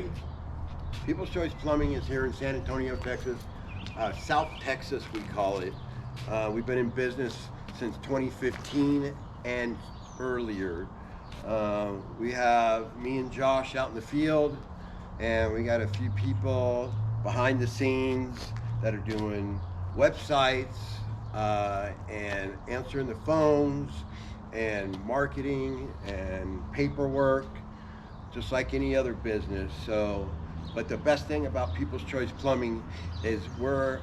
Plumbing. People's Choice Plumbing is here in San Antonio, Texas. South Texas, we call it. We've been in business since 2015 and earlier. We have me and Josh out in the field, and we got a few people behind the scenes that are doing websites and answering the phones and marketing and paperwork, just like any other business. So, but the best thing about People's Choice Plumbing is we're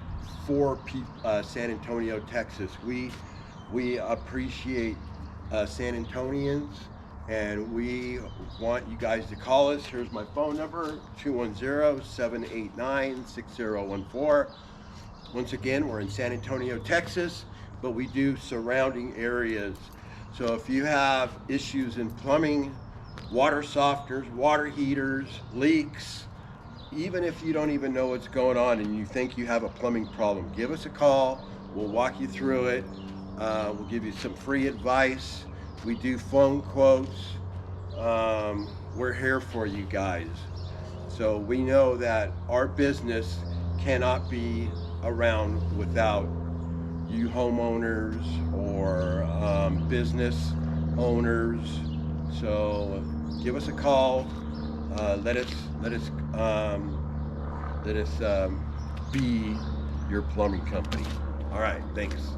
for San Antonio, Texas. We appreciate San Antonians, and we want you guys to call us. Here's my phone number, 210-789-6014. Once again, we're in San Antonio, Texas, but we do surrounding areas. So if you have issues in plumbing, water softeners, water heaters, leaks, even if you don't even know what's going on and you think you have a plumbing problem, give us a call. We'll walk you through it. We'll give you some free advice. We do phone quotes. We're here for you guys. So we know that our business cannot be around without you homeowners or business owners. So give us a call. Let us be your plumbing company. All right, thanks.